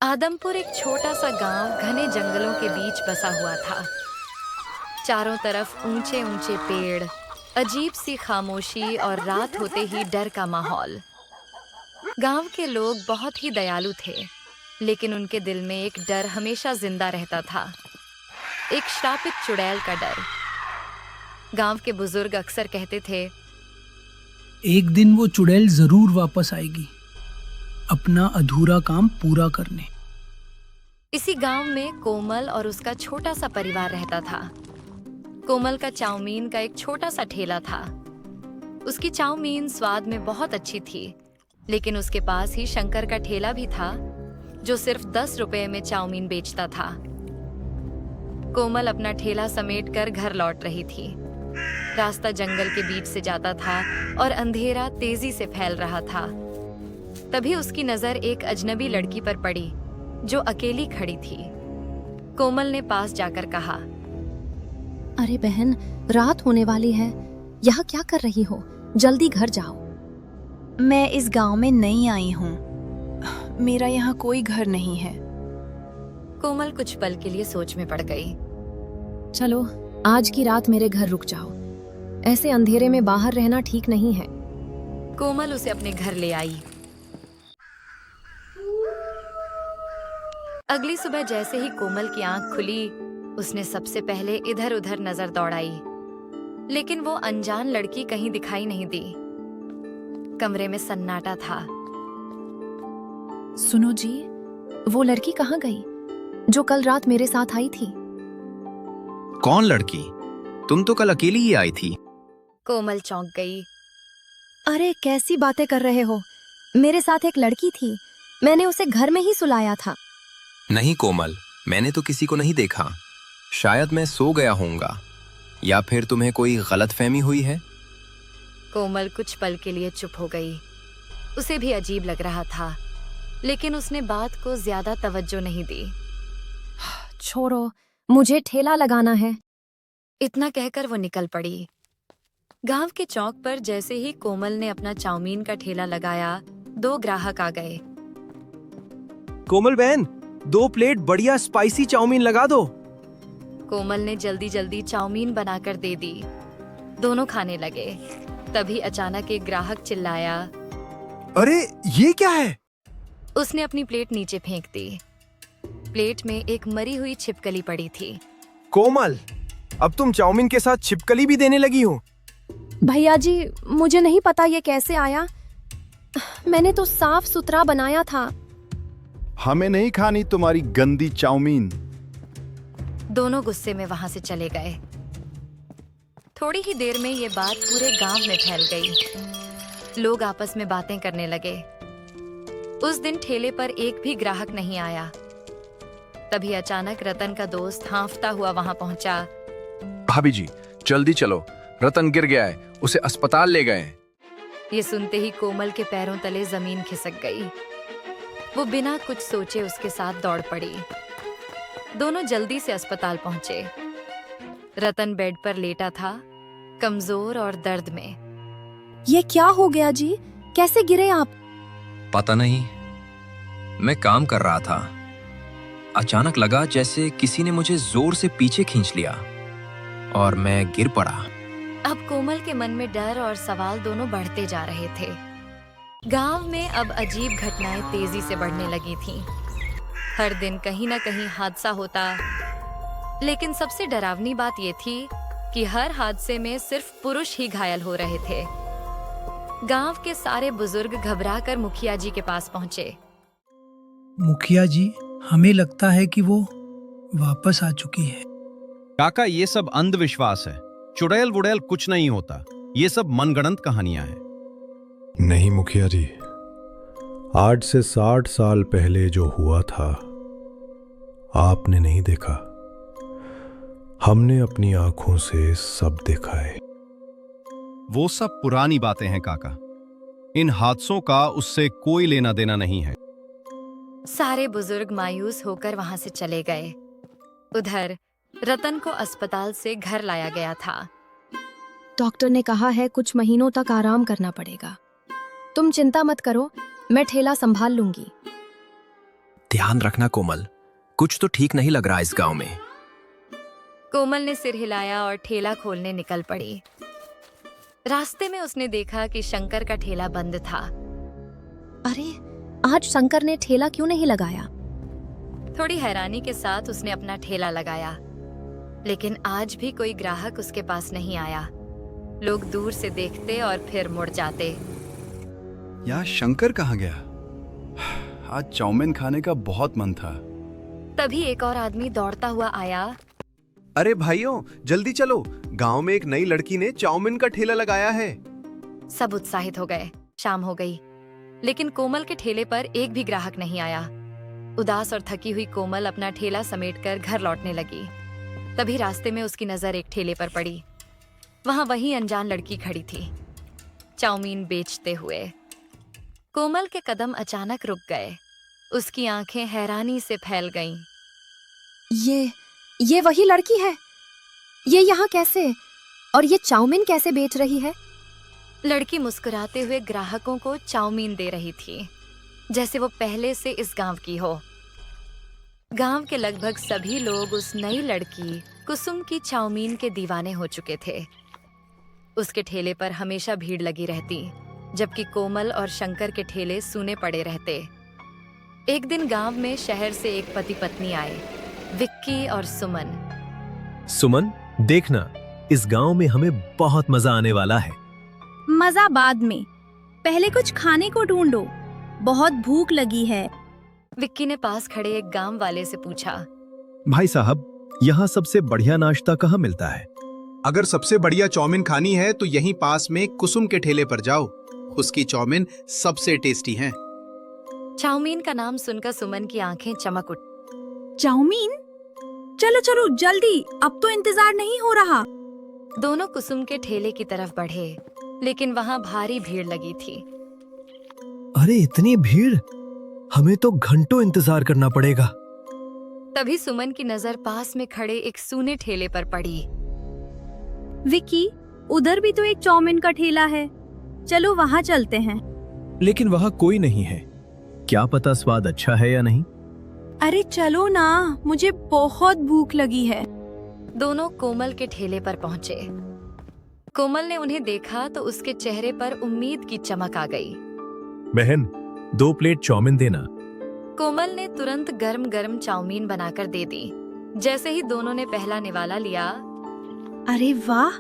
आदमपुर एक छोटा सा गांव घने जंगलों के बीच बसा हुआ था। चारों तरफ ऊंचे ऊंचे पेड़, अजीब सी खामोशी और रात होते ही डर का माहौल। गांव के लोग बहुत ही दयालु थे, लेकिन उनके दिल में एक डर हमेशा जिंदा रहता था, एक श्रापित चुड़ैल का डर। गांव के बुजुर्ग अक्सर कहते थे, एक दिन वो चुड़ैल जरूर वापस आएगी, अपना अधूरा काम पूरा करने। इसी गांव में कोमल और उसका छोटा सा परिवार रहता था। कोमल का चाउमीन का एक छोटा सा ठेला था। उसकी चाउमीन स्वाद में बहुत अच्छी थी, लेकिन उसके पास ही शंकर का ठेला भी था, जो सिर्फ 10 रुपए में चाउमीन बेचता था। कोमल अपना ठेला समेट कर घर लौट रही थी। रास्ता जंगल के बीच से जाता था और अंधेरा तेजी से फैल रहा था। तभी उसकी नजर एक अजनबी लड़की पर पड़ी, जो अकेली खड़ी थी। कोमल ने पास जाकर कहा, अरे बहन, रात होने वाली है, यहाँ क्या कर रही हो? जल्दी घर जाओ। मैं इस गांव में नई आई हूँ, मेरा यहाँ कोई घर नहीं है। कोमल कुछ पल के लिए सोच में पड़ गई। चलो, आज की रात मेरे घर रुक जाओ। ऐसे अंधेरे में बाहर रहना ठीक नहीं है। कोमल उसे अपने घर ले आई। अगली सुबह जैसे ही कोमल की आंख खुली, उसने सबसे पहले इधर उधर नजर दौड़ाई, लेकिन वो अनजान लड़की कहीं दिखाई नहीं दी। कमरे में सन्नाटा था। सुनो जी, वो लड़की कहाँ गई जो कल रात मेरे साथ आई थी? कौन लड़की? तुम तो कल अकेली ही आई थी। कोमल चौंक गई। अरे कैसी बातें कर रहे हो? मेरे साथ एक लड़की थी, मैंने उसे घर में ही सुलाया था। नहीं कोमल, मैंने तो किसी को नहीं देखा। शायद मैं सो गया होऊंगा, या फिर तुम्हें कोई गलतफहमी हुई है। कोमल कुछ पल के लिए चुप हो गई। उसे भी अजीब लग रहा था, लेकिन उसने बात को ज्यादा तवज्जो नहीं दी। छोड़ो, मुझे ठेला लगाना है। इतना कहकर वो निकल पड़ी। गांव के चौक पर जैसे ही कोमल ने अपना चाउमीन का ठेला लगाया, 2 ग्राहक आ गए। कोमल बहन, 2 प्लेट बढ़िया स्पाइसी चाउमीन लगा दो। कोमल ने जल्दी जल्दी चाउमीन बनाकर दे दी। दोनों खाने लगे। तभी अचानक एक ग्राहक चिल्लाया। अरे ये क्या है? उसने अपनी प्लेट नीचे फेंक दी। प्लेट में एक मरी हुई छिपकली पड़ी थी। कोमल, अब तुम चाउमीन के साथ छिपकली भी देने लगी हो? भैया जी, मुझे नहीं पता ये कैसे आया। मैंने तो साफ सुथरा बनाया था। हमें नहीं खानी तुम्हारी गंदी चाउमीन। दोनों गुस्से में वहां से चले गए। थोड़ी ही देर में ये बात पूरे गांव में फैल गई। लोग आपस में बातें करने लगे। उस दिन ठेले पर एक भी ग्राहक नहीं आया। तभी अचानक रतन का दोस्त हांफता हुआ वहां पहुंचा। भाभी जी, जल्दी चलो, रतन गिर गया है, उसे अस्पताल ले गए। ये सुनते ही कोमल के पैरों तले जमीन खिसक गई। वो बिना कुछ सोचे उसके साथ दौड़ पड़ी। दोनों जल्दी से अस्पताल पहुंचे। रतन बेड पर लेटा था, कमजोर और दर्द में। ये क्या हो गया जी? कैसे गिरे आप? पता नहीं, मैं काम कर रहा था। अचानक लगा जैसे किसी ने मुझे जोर से पीछे खींच लिया और मैं गिर पड़ा। अब कोमल के मन में डर और सवाल दोनों बढ़ते जा रहे थे। गांव में अब अजीब घटनाएं तेजी से बढ़ने लगी थीं। हर दिन कहीं ना कहीं हादसा होता, लेकिन सबसे डरावनी बात ये थी कि हर हादसे में सिर्फ पुरुष ही घायल हो रहे थे। गांव के सारे बुजुर्ग घबराकर मुखिया जी के पास पहुंचे। मुखिया जी, हमें लगता है कि वो वापस आ चुकी है। काका, ये सब अंधविश्वास है। चुड़ैल वुड़ैल कुछ नहीं होता, ये सब मनगढ़ंत कहानियां हैं। नहीं मुखिया जी, आज से 60 साल पहले जो हुआ था, आपने नहीं देखा। हमने अपनी आंखों से सब देखा है। वो सब पुरानी बातें हैं काका। इन हादसों का उससे कोई लेना देना नहीं है। सारे बुजुर्ग मायूस होकर वहां से चले गए। उधर रतन को अस्पताल से घर लाया गया था। डॉक्टर ने कहा है कुछ महीनों तक आराम करना पड़ेगा। तुम चिंता मत करो, मैं ठेला संभाल लूंगी। ध्यान रखना कोमल, कुछ तो ठीक नहीं लग रहा इस गांव में। कोमल ने सिर हिलाया और ठेला खोलने निकल पड़ी। रास्ते में उसने देखा कि शंकर का ठेला बंद था। अरे, आज शंकर ने ठेला क्यों नहीं लगाया? थोड़ी हैरानी के साथ उसने अपना ठेला लगाया, लेकिन आज भी कोई ग्राहक उसके पास नहीं आया। लोग दूर से देखते और फिर मुड़ जाते। यार शंकर कहाँ गया? आज चाउमीन खाने का बहुत मन था। तभी एक और आदमी दौड़ता हुआ आया। अरे भाइयों, जल्दी चलो, गांव में एक नई लड़की ने चाउमीन का ठेला लगाया है। सब उत्साहित हो गए। शाम हो गई, लेकिन कोमल के ठेले पर एक भी ग्राहक नहीं आया। उदास और थकी हुई कोमल अपना ठेला समेटकर घर लौटने लगी। तभी रास्ते में उसकी नजर एक ठेले पर पड़ी। वहां वही अनजान लड़की खड़ी थी, चाउमीन बेचते हुए। कोमल के कदम अचानक रुक गए। उसकी आंखें हैरानी से फैल गईं। ये वही लड़की है। ये यहाँ कैसे? और ये चाउमीन कैसे बेच रही है? लड़की मुस्कुराते हुए ग्राहकों को चाउमीन दे रही थी, जैसे वो पहले से इस गांव की हो। गांव के लगभग सभी लोग उस नई लड़की कुसुम की चाउमीन के दीवाने हो चुके थे। उसके ठेले पर हमेशा भीड़ लगी रहती, जबकि कोमल और शंकर के ठेले सूने पड़े रहते। एक दिन गांव में शहर से एक पति पत्नी आए, विक्की और सुमन। सुमन, देखना, इस गांव में हमें बहुत मजा आने वाला है। मजा बाद में, पहले कुछ खाने को ढूंढो, बहुत भूख लगी है। विक्की ने पास खड़े एक गांव वाले से पूछा। भाई साहब, यहाँ सबसे बढ़िया नाश्ता कहाँ मिलता है? अगर सबसे बढ़िया चाउमीन खानी है तो यहीं पास में कुसुम के ठेले पर जाओ। उसकी चाउमीन सबसे टेस्टी है। चाउमीन का नाम सुनकर सुमन की आंखें चमक उठ। चाउमीन? चलो चलो जल्दी, अब तो इंतजार नहीं हो रहा। दोनों कुसुम के ठेले की तरफ बढ़े, लेकिन वहाँ भारी भीड़ लगी थी। अरे इतनी भीड़, हमें तो घंटों इंतजार करना पड़ेगा। तभी सुमन की नजर पास में खड़े एक सूने ठेले पर पड़ी। विकी, उधर भी तो एक चाउमीन का ठेला है, चलो वहाँ चलते हैं। लेकिन वहाँ कोई नहीं है, क्या पता स्वाद अच्छा है या नहीं। अरे चलो ना, मुझे बहुत भूख लगी है। दोनों कोमल के ठेले पर पहुँचे। कोमल ने उन्हें देखा तो उसके चेहरे पर उम्मीद की चमक आ गई। बहन, 2 प्लेट चाउमीन देना। कोमल ने तुरंत गर्म गर्म चाउमीन बनाकर दे दी। जैसे ही दोनों ने पहला निवाला लिया, अरे वाह,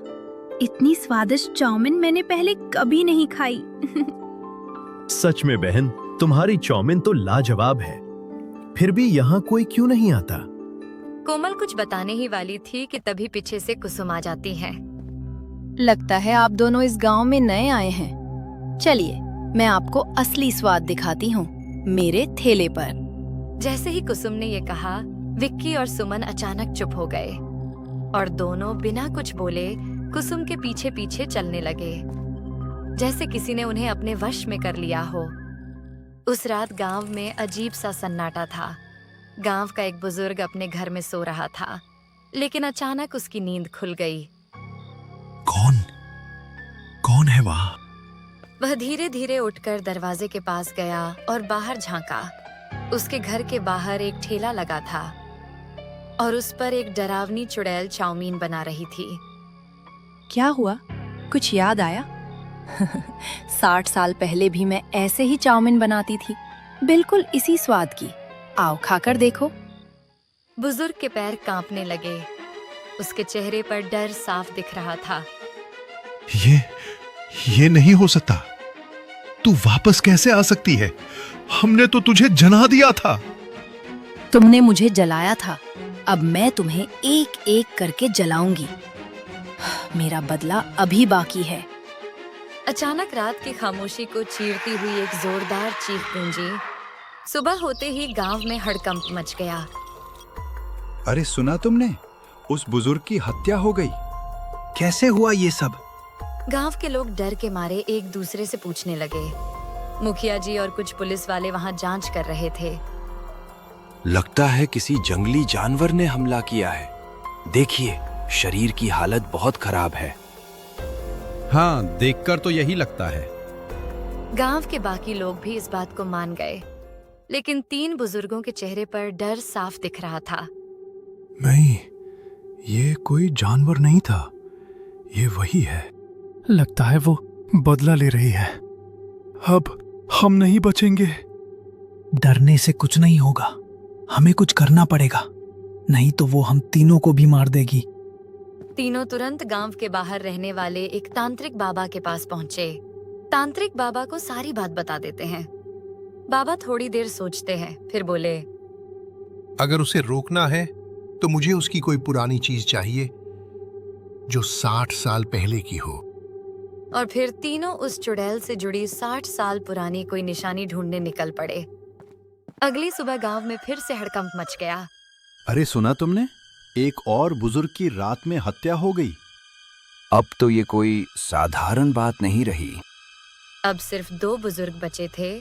इतनी स्वादिष्ट चाउमीन मैंने पहले कभी नहीं खाई। सच में बहन, तुम्हारी चाउमीन तो लाजवाब है। फिर भी यहाँ कोई क्यों नहीं आता? कोमल कुछ बताने ही वाली थी कि तभी पीछे से कुसुम आ जाती है। लगता है आप दोनों इस गांव में नए आए हैं। चलिए, मैं आपको असली स्वाद दिखाती हूँ, मेरे ठेले पर। जैसे ही कुसुम ने ये कहा, विक्की और सुमन अचानक चुप हो गए और दोनों बिना कुछ बोले कुसुम के पीछे पीछे चलने लगे, जैसे किसी ने उन्हें अपने वश में कर लिया हो। उस रात गांव में अजीब सा सन्नाटा था। गांव का एक बुजुर्ग अपने घर में सो रहा था, लेकिन अचानक उसकी नींद खुल गई। कौन है वहाँ? वह धीरे धीरे उठकर दरवाजे के पास गया और बाहर झांका। उसके घर के बाहर एक ठेला लगा था और उस पर एक डरावनी चुड़ैल चाउमीन बना रही थी। क्या हुआ? कुछ याद आया? 60 साल पहले भी मैं ऐसे ही चाउमीन बनाती थी, बिल्कुल इसी स्वाद की। आओ खाकर देखो। बुजुर्ग के पैर कांपने लगे। उसके चेहरे पर डर साफ दिख रहा था। ये नहीं हो सकता। तू वापस कैसे आ सकती है? हमने तो तुझे जना दिया था। तुमने मुझे जलाया था, अब मैं तुम्हें एक एक करके जलाऊंगी। मेरा बदला अभी बाकी है। अचानक रात की खामोशी को चीरती हुई एक जोरदार चीख गूंजी। सुबह होते ही गांव में हड़कंप मच गया। अरे सुना तुमने? उस बुजुर्ग की हत्या हो गई। कैसे हुआ ये सब? गांव के लोग डर के मारे एक दूसरे से पूछने लगे। मुखिया जी और कुछ पुलिस वाले वहां जांच कर रहे थे। लगता है किसी जंगली जानवर ने हमला किया है। देखिए, शरीर की हालत बहुत खराब है। हाँ, देखकर तो यही लगता है। गांव के बाकी लोग भी इस बात को मान गए। लेकिन 3 बुजुर्गों के चेहरे पर डर साफ दिख रहा था। नहीं, ये कोई जानवर नहीं था, ये वही है। लगता है वो बदला ले रही है। अब हम नहीं बचेंगे। डरने से कुछ नहीं होगा, हमें कुछ करना पड़ेगा, नहीं तो वो हम तीनों को भी मार देगी। तीनों तुरंत गांव के बाहर रहने वाले एक तांत्रिक बाबा के पास पहुंचे। तांत्रिक बाबा को सारी बात बता देते हैं। बाबा थोड़ी देर सोचते हैं, फिर बोले, अगर उसे रोकना है तो मुझे उसकी कोई पुरानी चीज चाहिए जो 60 साल पहले की हो। और फिर तीनों उस चुड़ैल से जुड़ी 60 साल पुरानी कोई निशानी ढूंढने निकल पड़े। अगली सुबह गांव में फिर से हड़कंप मच गया। अरे सुना तुमने, एक और बुजुर्ग की रात में हत्या हो गई। अब तो ये कोई साधारण बात नहीं रही। अब सिर्फ 2 बुजुर्ग बचे थे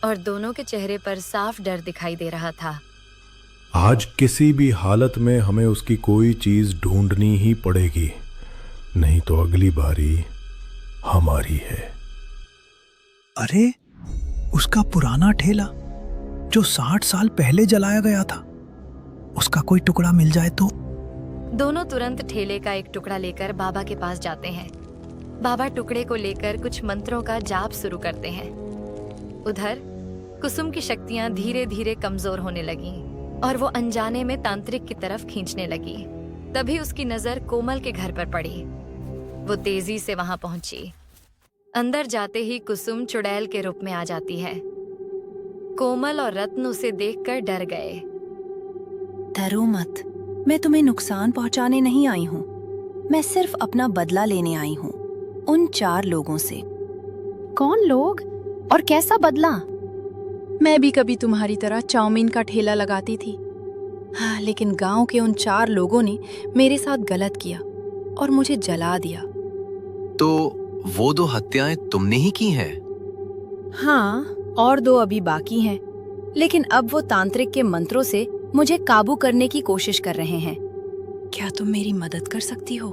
और दोनों के चेहरे पर साफ डर दिखाई दे रहा था। आज किसी भी हालत में हमें उसकी कोई चीज ढूंढनी ही पड़ेगी, नहीं तो अगली बारी हमारी है। अरे, उसका पुराना ठेला जो 60 साल पहले जलाया गया था, उसका कोई टुकड़ा मिल जाए तो। दोनों तुरंत ठेले का एक टुकड़ा लेकर बाबा के पास जाते हैं। बाबा टुकड़े को लेकर कुछ मंत्रों का जाप शुरू करते हैं। उधर कुसुम की शक्तियां धीरे धीरे कमजोर होने लगीं और वो अनजाने में तांत्रिक की तरफ खींचने लगी। तभी उसकी नजर कोमल के घर पर पड़ी। वो तेजी से वहां पहुंची। अंदर जाते ही कुसुम चुड़ैल के रूप में आ जाती है। कोमल और रत्न उसे देखकर डर गए। डरो मत, मैं तुम्हें नुकसान पहुंचाने नहीं आई हूँ। मैं सिर्फ अपना बदला लेने आई हूँ उन 4 लोगों से। कौन लोग और कैसा बदला? मैं भी कभी तुम्हारी तरह चाउमीन का ठेला लगाती थी। हाँ, लेकिन गांव के उन 4 लोगों ने मेरे साथ गलत किया और मुझे जला दिया। तो वो 2 हत्याएं तुमने ही की हैं? हाँ, और 2 अभी बाकी हैं, लेकिन अब वो तांत्रिक के मंत्रों से मुझे काबू करने की कोशिश कर रहे हैं। क्या तुम मेरी मदद कर सकती हो?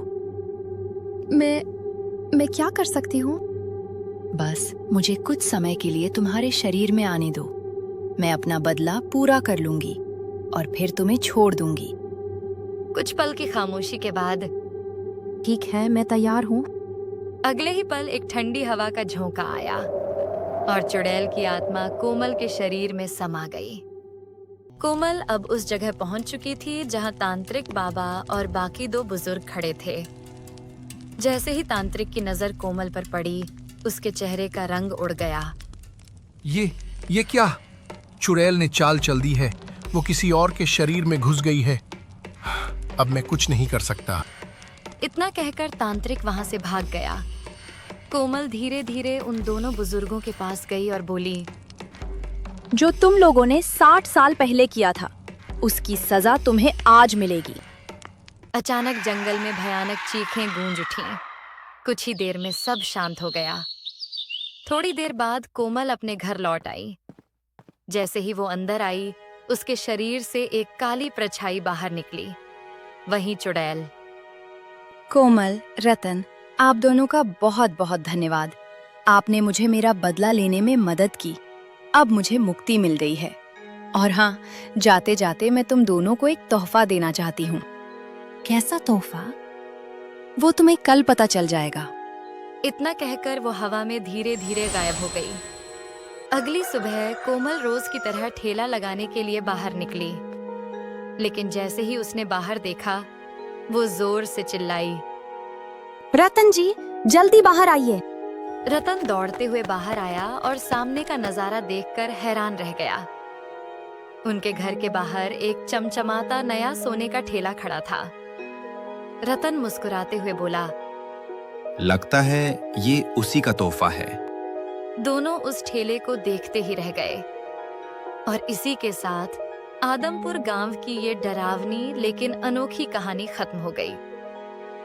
मैं क्या कर सकती हूँ? बस मुझे कुछ समय के लिए तुम्हारे शरीर में आने दो। मैं अपना बदला पूरा कर लूंगी और फिर तुम्हें छोड़ दूंगी। कुछ पल की खामोशी के बाद, ठीक है, मैं तैयार हूँ। अगले ही पल एक ठंडी हवा का झोंका आया और चुड़ैल की आत्मा कोमल के शरीर में समा गई। कोमल अब उस जगह पहुंच चुकी थी जहां तांत्रिक बाबा और बाकी 2 बुजुर्ग खड़े थे। जैसे ही तांत्रिक की नजर कोमल पर पड़ी, उसके चेहरे का रंग उड़ गया। ये क्या? चुड़ैल ने चाल चल दी है, वो किसी और के शरीर में घुस गई है। अब मैं कुछ नहीं कर सकता। इतना कहकर तांत्रिक वहां से भाग गया। कोमल धीरे धीरे उन दोनों बुजुर्गों के पास गई और बोली, जो तुम लोगों ने 60 साल पहले किया था, उसकी सजा तुम्हें आज मिलेगी। अचानक जंगल में भयानक चीखें गूंज उठीं। कुछ ही देर में सब शांत हो गया। थोड़ी देर बाद कोमल अपने घर लौट आई। जैसे ही वो अंदर आई, उसके शरीर से एक काली परछाई बाहर निकली। वहीं चुड़ैल। कोमल, रतन, आप दोनों का बहुत बहुत धन्यवाद। आपने मुझे मेरा बदला लेने में मदद की। अब मुझे मुक्ति मिल गई है। और हाँ, जाते जाते मैं तुम दोनों को एक तोहफा देना चाहती हूँ। कैसा तोहफा? वो तुम्हें कल पता चल जाएगा। इतना कहकर वो हवा में धीरे धीरे गायब हो गई। अगली सुबह कोमल रोज की तरह ठेला लगाने के लिए बाहर निकली, लेकिन जैसे ही उसने बाहर देखा, वो जोर से चिल्लाई, रतन जी, जल्दी बाहर आइए। रतन दौड़ते हुए बाहर आया और सामने का नजारा देखकर हैरान रह गया। उनके घर के बाहर एक चमचमाता नया सोने का ठेला खड़ा था। रतन मुस्कुराते हुए बोला, लगता है ये उसी का तोहफा है। दोनों उस ठेले को देखते ही रह गए। और इसी के साथ आदमपुर गांव की ये डरावनी लेकिन अनोखी कहानी खत्म हो गई।